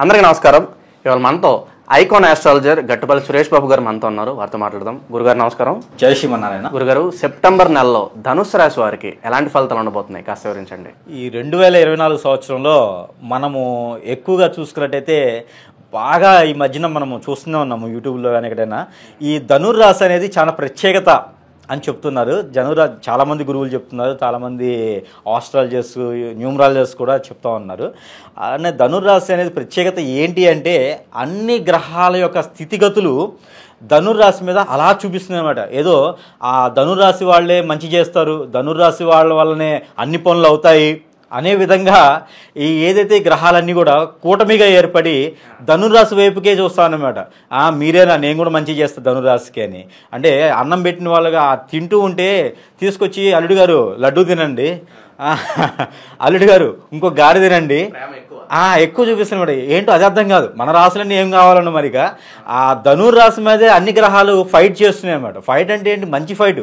అందరికీ నమస్కారం. ఇవాళ మనతో ఐకాన్ ఆస్ట్రాలజర్ గట్టుపల్లి సురేష్ బాబు గారు మనతో ఉన్నారు. వారితో మాట్లాడదాం. గురుగారు నమస్కారం. జై శ్రీమన్నారాయణ. గురుగారు, సెప్టెంబర్ నెలలో ధనుసు రాశి వారికి ఎలాంటి ఫలితాలు ఉండబోతున్నాయి కాస్త వివరించండి. ఈ 2024 సంవత్సరంలో మనము ఎక్కువగా చూసుకున్నట్టయితే బాగా ఈ మధ్యన మనము చూస్తూనే ఉన్నాము యూట్యూబ్లో కానీ ఎక్కడైనా ఈ ధనుర్రాశి అనేది చాలా ప్రత్యేకత అని చెప్తున్నారు. చాలామంది గురువులు చెప్తున్నారు, చాలామంది ఆస్ట్రాలజర్స్, న్యూమరాలజర్స్ కూడా చెప్తా ఉన్నారు. అనే ధనుర్రాశి అనేది ప్రత్యేకత ఏంటి అంటే అన్ని గ్రహాల యొక్క స్థితిగతులు ధనుర్రాశి మీద అలా చూపిస్తుంది అనమాట. ఏదో ఆ ధనుర్రాశి వాళ్ళే మంచి చేస్తారు, ధనుర్రాశి వాళ్ళ వల్లనే అన్ని పనులు అవుతాయి అనే విధంగా ఈ ఏదైతే గ్రహాలన్నీ కూడా కూటమిగా ఏర్పడి ధనుర్రాశి వైపుకే చూస్తానమాట. మీరేనా, నేను కూడా మంచి చేస్తాను ధనుర్రాశికి అని. అంటే అన్నం పెట్టిన వాళ్ళగా తింటూ ఉంటే తీసుకొచ్చి అల్లుడు గారు లడ్డూ తినండి, అల్లుడు గారు ఇంకో గారి తినండి, ఎక్కువ చూపిస్తున్నాడు. ఏంటో అది అర్థం కాదు. మన రాశులన్నీ ఏం కావాలన్న మరిగా ఆ ధనుర్రాశి మీదే అన్ని గ్రహాలు ఫైట్ చేస్తున్నాయి అనమాట. ఫైట్ అంటే ఏంటి? మంచి ఫైట్.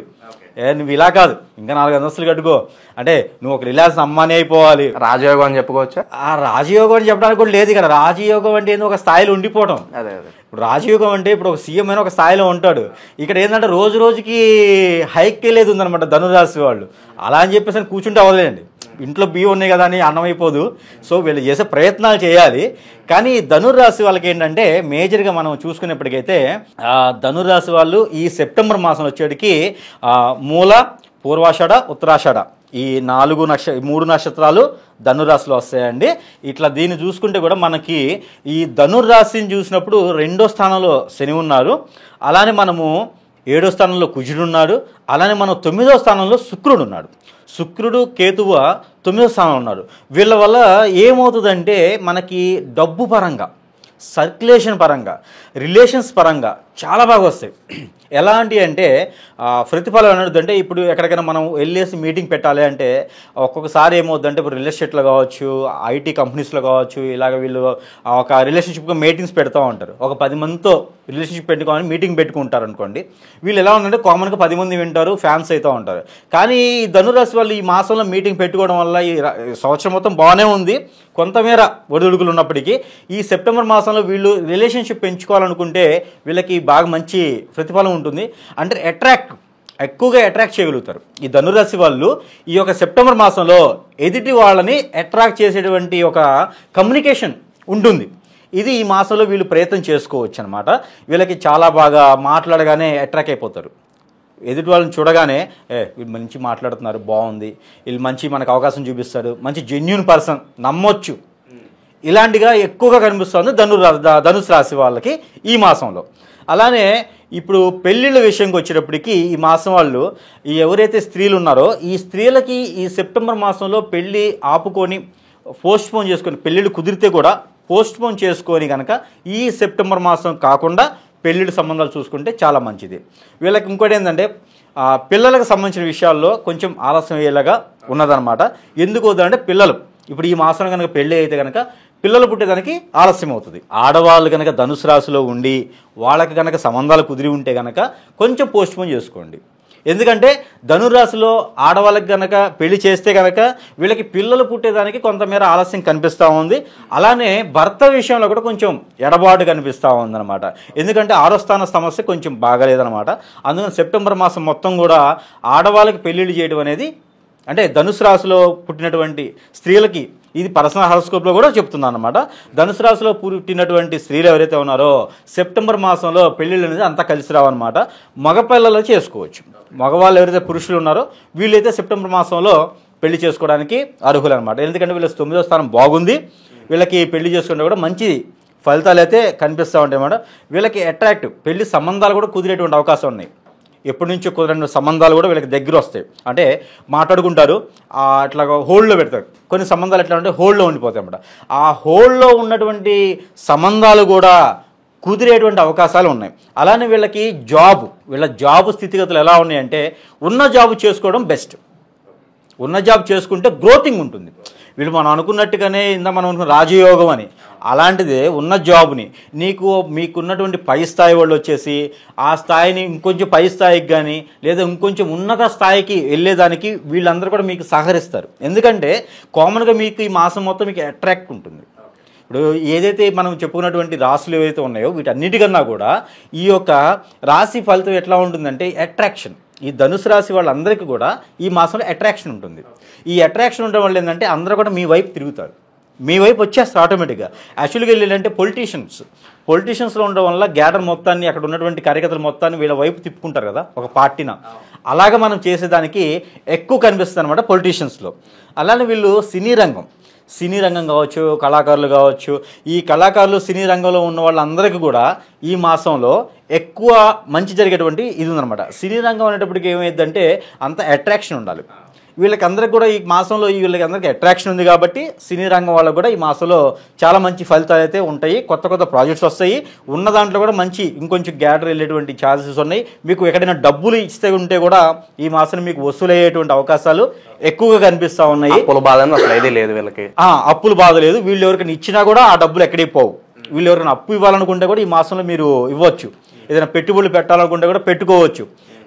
నువ్వు ఇలా కాదు, ఇంకా 4 అంతస్తులు కట్టుకో అంటే నువ్వు ఒక రిలాక్స్ అమ్మానే అయిపోవాలి. రాజయోగం అని చెప్పుకోవచ్చా? ఆ రాజయోగం అని చెప్పడానికి కూడా లేదు ఇక్కడ. రాజయోగం అంటే ఏందో ఒక స్థాయిలో ఉండిపోవడం. అదే ఇప్పుడు రాజయోగం అంటే ఇప్పుడు ఒక సీఎం అయినా ఒక స్థాయిలో ఉంటాడు. ఇక్కడ ఏంటంటే రోజు రోజుకి హైక్ వెళ్ళేది ఉందనమాట ధనురాశి వాళ్ళు. అలా అని చెప్పేసి కూర్చుంటే అవ్వలేండి. ఇంట్లో బియ్యం ఉన్నాయి కదా అని అన్నం అయిపోదు. సో వీళ్ళు చేసే ప్రయత్నాలు చేయాలి. కానీ ధనుర్రాశి వాళ్ళకి ఏంటంటే మేజర్గా మనం చూసుకునేప్పటికైతే ధనుర్రాశి వాళ్ళు ఈ సెప్టెంబర్ మాసం వచ్చేటికి మూల, పూర్వాషాఢ, ఉత్తరాషాఢ ఈ 3 నక్షత్రాలు ధనుర్రాశిలో వస్తాయండి. ఇట్లా దీన్ని చూసుకుంటే కూడా మనకి ఈ ధనుర్రాశిని చూసినప్పుడు 2వ స్థానంలో శని ఉన్నారు, అలానే మనము 7వ స్థానంలో కుజుడు ఉన్నాడు, అలానే మనం 9వ స్థానంలో శుక్రుడు ఉన్నాడు. శుక్రుడు, కేతువు 9వ స్థానంలో ఉన్నారు. వీళ్ళ వల్ల ఏమవుతుందంటే మనకి డబ్బు పరంగా, సర్క్యులేషన్ పరంగా, రిలేషన్స్ పరంగా చాలా బాగా వస్తాయి. ఎలాంటి అంటే ప్రతిఫలం అనేది ఇప్పుడు ఎక్కడికైనా మనం వెళ్ళేసి మీటింగ్ పెట్టాలి అంటే ఒక్కొక్కసారి ఏమవుతుందంటే ఇప్పుడు రియల్ ఎస్టేట్లో కావచ్చు, ఐటీ కంపెనీస్లో కావచ్చు, ఇలాగ వీళ్ళు ఒక రిలేషన్షిప్గా మీటింగ్స్ పెడతా ఉంటారు. ఒక 10 మందితో రిలేషన్షిప్ పెట్టుకోవాలని మీటింగ్ పెట్టుకుంటారు అనుకోండి. వీళ్ళు ఎలా ఉందంటే కామన్గా 10 మంది వింటారు, ఫ్యాన్స్ అవుతూ ఉంటారు. కానీ ఈ ధనురాశి వాళ్ళు ఈ మాసంలో మీటింగ్ పెట్టుకోవడం వల్ల ఈ సంవత్సరం మొత్తం బాగానే ఉంది, కొంతమేర ఒడిదుడుకులు ఉన్నప్పటికీ ఈ సెప్టెంబర్ మాసంలో వీళ్ళు రిలేషన్షిప్ పెంచుకోవాలనుకుంటే వీళ్ళకి బాగా మంచి ప్రతిఫలం ఉంటుంది. అంటే ఎక్కువగా అట్రాక్ట్ చేయగలుగుతారు ఈ ధనురాశి వాళ్ళు. ఈ యొక్క సెప్టెంబర్ మాసంలో ఎదుటి వాళ్ళని అట్రాక్ట్ చేసేటువంటి ఒక కమ్యూనికేషన్ ఉంటుంది. ఇది ఈ మాసంలో వీళ్ళు ప్రయత్నం చేసుకోవచ్చు అనమాట. వీళ్ళకి చాలా బాగా మాట్లాడగానే అట్రాక్ట్ అయిపోతారు. ఎదుటి వాళ్ళని చూడగానే వీళ్ళు మంచి మాట్లాడుతున్నారు, బాగుంది, వీళ్ళు మంచి మనకు అవకాశం చూపిస్తారు, మంచి జెన్యూన్ పర్సన్, నమ్మొచ్చు, ఇలాంటిగా ఎక్కువగా కనిపిస్తుంది ధనుసు రాశి వాళ్ళకి ఈ మాసంలో. అలానే ఇప్పుడు పెళ్ళిళ్ళ విషయంకి వచ్చేటప్పటికి ఈ మాసం వాళ్ళు ఎవరైతే స్త్రీలు ఉన్నారో ఈ స్త్రీలకి ఈ సెప్టెంబర్ మాసంలో పెళ్ళి ఆపుకొని పోస్ట్పోన్ చేసుకొని, పెళ్ళిళ్ళు కుదిరితే కూడా పోస్ట్పోన్ చేసుకొని కనుక ఈ సెప్టెంబర్ మాసం కాకుండా పెళ్ళిళ్ళ సంబంధాలు చూసుకుంటే చాలా మంచిది. వీళ్ళకి ఇంకోటి ఏంటంటే పిల్లలకు సంబంధించిన విషయాల్లో కొంచెం ఆలస్యం అయ్యేలాగా ఉన్నదనమాట. ఎందుకు అంటే పిల్లలు ఇప్పుడు ఈ మాసం కనుక పెళ్ళి అయితే కనుక పిల్లలు పుట్టేదానికి ఆలస్యం అవుతుంది. ఆడవాళ్ళు కనుక ధనుసు రాశిలో ఉండి వాళ్ళకి కనుక సంబంధాలు కుదిరి ఉంటే కనుక కొంచెం పోస్ట్పోన్ చేసుకోండి. ఎందుకంటే ధనురాశిలో ఆడవాళ్ళకి కనుక పెళ్లి చేస్తే కనుక వీళ్ళకి పిల్లలు పుట్టేదానికి కొంతమేర ఆలస్యం కనిపిస్తూ ఉంది. అలానే భర్త విషయంలో కూడా కొంచెం ఎడబాటు కనిపిస్తూ ఉందన్నమాట. ఎందుకంటే 6వ స్థాన సమస్య కొంచెం బాగలేదన్నమాట. అందుకని సెప్టెంబర్ మాసం మొత్తం కూడా ఆడవాళ్ళకి పెళ్ళిళ్ళు చేయడం అనేది, అంటే ధనుసు రాశిలో పుట్టినటువంటి స్త్రీలకి ఇది పర్సనల్ హారోస్కోప్లో కూడా చెప్తున్నాను అనమాట. ధనుసు రాశిలో పుట్టినటువంటి స్త్రీలు ఎవరైతే ఉన్నారో సెప్టెంబర్ మాసంలో పెళ్ళిళ్ళు అనేది అంతా కలిసి రావన్నమాట. మగపిల్లలు చేసుకోవచ్చు. మగవాళ్ళు ఎవరైతే పురుషులు ఉన్నారో వీళ్ళైతే సెప్టెంబర్ మాసంలో పెళ్లి చేసుకోవడానికి అర్హులు అనమాట. ఎందుకంటే వీళ్ళ 9వ స్థానం బాగుంది, వీళ్ళకి పెళ్లి చేసుకుంటే కూడా మంచి ఫలితాలు అయితే కనిపిస్తూ ఉంటాయి అన్నమాట. వీళ్ళకి అట్రాక్టివ్ పెళ్లి సంబంధాలు కూడా కుదిరేటువంటి అవకాశం ఉన్నాయి. ఎప్పటి నుంచో కుదరని సంబంధాలు కూడా వీళ్ళకి దగ్గర వస్తాయి. అంటే మాట్లాడుకుంటారు, అట్లా హోల్డ్లో పెడతారు. కొన్ని సంబంధాలు ఎట్లా అంటే హోల్డ్లో ఉండిపోతాయి అన్నమాట. ఆ హోల్డ్లో ఉన్నటువంటి సంబంధాలు కూడా కుదిరేటువంటి అవకాశాలు ఉన్నాయి. అలానే వీళ్ళకి వీళ్ళ జాబు స్థితిగతులు ఎలా ఉన్నాయంటే ఉన్న జాబు చేసుకోవడం బెస్ట్. ఉన్న జాబ్ చేసుకుంటే గ్రోతింగ్ ఉంటుంది. వీళ్ళు మనం అనుకున్నట్టుగానే మనం అనుకున్న రాజయోగం అని అలాంటిదే ఉన్న జాబ్ని మీకున్నటువంటి పై స్థాయి వాళ్ళు వచ్చేసి ఆ స్థాయిని ఇంకొంచెం పై స్థాయికి కానీ లేదా ఇంకొంచెం ఉన్నత స్థాయికి వెళ్ళేదానికి వీళ్ళందరూ కూడా మీకు సహకరిస్తారు. ఎందుకంటే కామన్గా మీకు ఈ మాసం మొత్తం మీకు అట్రాక్ట్ ఉంటుంది. ఇప్పుడు ఏదైతే మనం చెప్పుకున్నటువంటి రాశులు ఏవైతే ఉన్నాయో వీటన్నిటికన్నా కూడా ఈ యొక్క రాశి ఫలితం ఎట్లా ఉంటుందంటే అట్రాక్షన్. ఈ ధనుసు రాశి వాళ్ళందరికీ కూడా ఈ మాసంలో అట్రాక్షన్ ఉంటుంది. ఈ అట్రాక్షన్ ఉండడం వల్ల ఏంటంటే అందరూ కూడా మీ వైపు తిరుగుతారు, మీ వైపు వచ్చేస్తారు ఆటోమేటిక్గా. యాక్చువల్గా వెళ్ళాలంటే పొలిటీషియన్స్లో ఉండడం వల్ల గ్యాదర్ మొత్తాన్ని, అక్కడ ఉన్నటువంటి కార్యకర్తల మొత్తాన్ని వీళ్ళ వైపు తిప్పుకుంటారు కదా ఒక పార్టీన. అలాగ మనం చేసేదానికి ఎక్కువ కనిపిస్తుంది అనమాట పొలిటీషియన్స్లో. అలానే వీళ్ళు సినీ రంగం కావచ్చు, కళాకారులు కావచ్చు, ఈ కళాకారులు సినీ రంగంలో ఉన్న వాళ్ళందరికీ కూడా ఈ మాసంలో ఎక్కువ మంచి జరిగేటువంటి ఇది ఉందన్నమాట. సినీ రంగం అనేటప్పటికి ఏమైందంటే అంత అట్రాక్షన్ ఉండాలి వీళ్ళకందరికి కూడా. ఈ మాసంలో వీళ్ళకందరికీ అట్రాక్షన్ ఉంది కాబట్టి సినీ రంగం వాళ్ళకు కూడా ఈ మాసంలో చాలా మంచి ఫలితాలు అయితే ఉంటాయి. కొత్త ప్రాజెక్ట్స్ వస్తాయి. ఉన్న దాంట్లో కూడా మంచి ఇంకొంచెం గ్యాదర్ వెళ్ళేటువంటి ఛాన్సెస్ ఉన్నాయి. మీకు ఎక్కడైనా డబ్బులు ఇస్తే ఉంటే కూడా ఈ మాసం మీకు వసూలయ్యేటువంటి అవకాశాలు ఎక్కువగా కనిపిస్తూ ఉన్నాయి. అప్పుల బాధ అసలు ఏదీ లేదు వీళ్ళకి. అప్పులు బాధ లేదు. వీళ్ళు ఎవరికైనా ఇచ్చినా కూడా ఆ డబ్బులు ఎక్కడికి పోవు. వీళ్ళు ఎవరైనా అప్పు ఇవ్వాలనుకుంటే కూడా ఈ మాసంలో మీరు ఇవ్వచ్చు. ఏదైనా పెట్టుబడులు పెట్టాలనుకుంటే కూడా పెట్టుకోవచ్చు.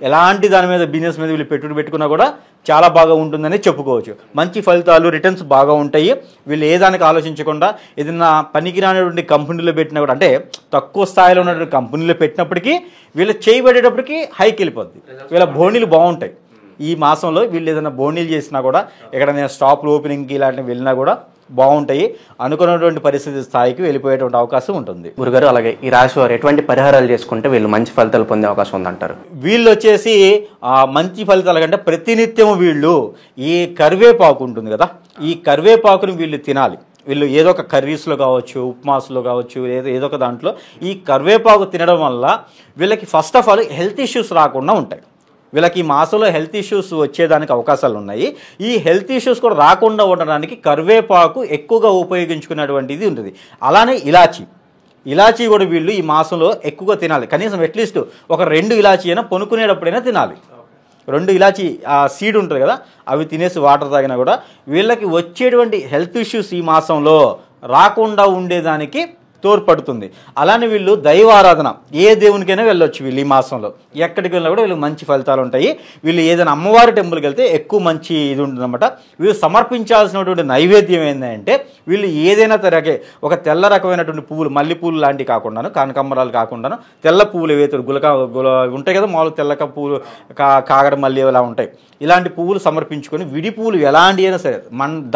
ఎలాంటి దాని మీద బిజినెస్ మీద వీళ్ళు పెట్టుబడి పెట్టుకున్నా కూడా చాలా బాగా ఉంటుందని చెప్పుకోవచ్చు. మంచి ఫలితాలు, రిటర్న్స్ బాగా ఉంటాయి. వీళ్ళు ఏ దానికి ఆలోచించకుండా ఏదైనా పనికిరానటువంటి కంపెనీలో పెట్టినా కూడా, అంటే తక్కువ స్థాయిలో ఉన్నటువంటి కంపెనీలో పెట్టినప్పటికీ వీళ్ళు చేయబడేటప్పటికి హైకి వెళ్ళిపోద్ది. వీళ్ళ బోనీలు బాగుంటాయి. ఈ మాసంలో వీళ్ళు ఏదైనా బోనీలు చేసినా కూడా, ఎక్కడైనా స్టాప్లు ఓపెనింగ్కి ఇలాంటివి వెళ్ళినా కూడా బాగుంటాయి. అనుకున్నటువంటి పరిస్థితి స్థాయికి వెళ్ళిపోయేటువంటి అవకాశం ఉంటుంది. గురుగారు, అలాగే ఈ రాశి వారు ఎటువంటి పరిహారాలు చేసుకుంటే వీళ్ళు మంచి ఫలితాలు పొందే అవకాశం ఉందంటారు? వీళ్ళు వచ్చేసి మంచి ఫలితాల కంటే ప్రతినిత్యం వీళ్ళు ఈ కరివేపాకు ఉంటుంది కదా, ఈ కరివేపాకుని వీళ్ళు తినాలి. వీళ్ళు ఏదో ఒక కర్రీస్లో కావచ్చు, ఉప్మాస్లో కావచ్చు, ఏదో ఒక దాంట్లో ఈ కరివేపాకు తినడం వల్ల వీళ్ళకి first of all health issues రాకుండా ఉంటాయి. వీళ్ళకి ఈ మాసంలో హెల్త్ ఇష్యూస్ వచ్చేదానికి అవకాశాలు ఉన్నాయి. ఈ హెల్త్ ఇష్యూస్ కూడా రాకుండా ఉండడానికి కరివేపాకు ఎక్కువగా ఉపయోగించుకునేటువంటిది ఉంటుంది. అలానే ఇలాచీ కూడా వీళ్ళు ఈ మాసంలో ఎక్కువగా తినాలి. కనీసం అట్లీస్ట్ ఒక 2 ఇలాచీ అయినా పొనుకునేటప్పుడైనా తినాలి. 2 ఇలాచీ సీడ్ ఉంటుంది కదా, అవి తినేసి వాటర్ తాగినా కూడా వీళ్ళకి వచ్చేటువంటి హెల్త్ ఇష్యూస్ ఈ మాసంలో రాకుండా ఉండేదానికి తోడ్పడుతుంది. అలానే వీళ్ళు దైవారాధన ఏ దేవునికైనా వెళ్ళొచ్చు. వీళ్ళు ఈ మాసంలో ఎక్కడికి వెళ్ళినా కూడా వీళ్ళకి మంచి ఫలితాలు ఉంటాయి. వీళ్ళు ఏదైనా అమ్మవారి టెంపుల్కి వెళ్తే ఎక్కువ మంచి ఇది ఉంటుందన్నమాట. వీళ్ళు సమర్పించాల్సినటువంటి నైవేద్యం ఏంటంటే వీళ్ళు ఏదైనా తరగే ఒక తెల్ల రకమైనటువంటి పువ్వులు, మల్లెపూలు లాంటివి కాకుండాను, కనకాంబరాలు కాకుండాను, తెల్ల పువ్వులు ఏవైతే ఉంటాయి కదా, మామూలు తెల్లక పువ్వులు, కాగడ మల్లి ఇలా ఉంటాయి. ఇలాంటి పువ్వులు సమర్పించుకొని, విడి పువ్వులు ఎలాంటి అయినా సరే,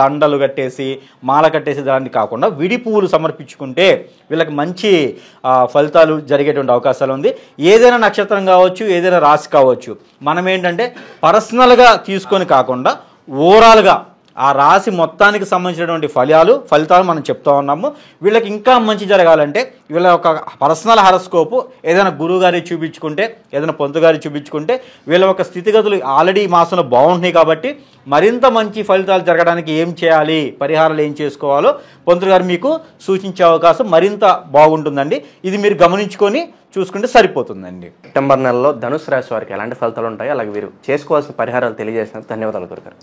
దండలు కట్టేసి మాల కట్టేసి దాన్ని కాకుండా విడి పువ్వులు సమర్పించుకుంటే వీళ్ళకి మంచి ఫలితాలు జరిగేటువంటి అవకాశాలు ఉంది. ఏదైనా నక్షత్రం కావచ్చు, ఏదైనా రాశి కావచ్చు, మనం ఏంటంటే పర్సనల్గా తీసుకొని కాకుండా ఓవరాల్గా ఆ రాశి మొత్తానికి సంబంధించినటువంటి ఫలితాలు మనం చెప్తా ఉన్నాము. వీళ్ళకి ఇంకా మంచి జరగాలంటే వీళ్ళ ఒక పర్సనల్ హారోస్కోపు ఏదైనా గురువు గారికి చూపించుకుంటే, ఏదైనా పొంతు గారికి చూపించుకుంటే వీళ్ళ ఒక స్థితిగతులు ఆల్రెడీ ఈ మాసంలో బాగుంటున్నాయి కాబట్టి మరింత మంచి ఫలితాలు జరగడానికి ఏం చేయాలి, పరిహారాలు ఏం చేసుకోవాలో పొంతు గారు మీకు సూచించే అవకాశం మరింత బాగుంటుందండి. ఇది మీరు గమనించుకొని చూసుకుంటే సరిపోతుందండి. సెప్టెంబర్ నెలలో ధనుసు రాశి వారికి ఎలాంటి ఫలితాలు ఉంటాయి, అలాగే వీరు చేసుకోవాల్సిన పరిహారాలు తెలియజేసినందుకు ధన్యవాదాలు గురుగారు.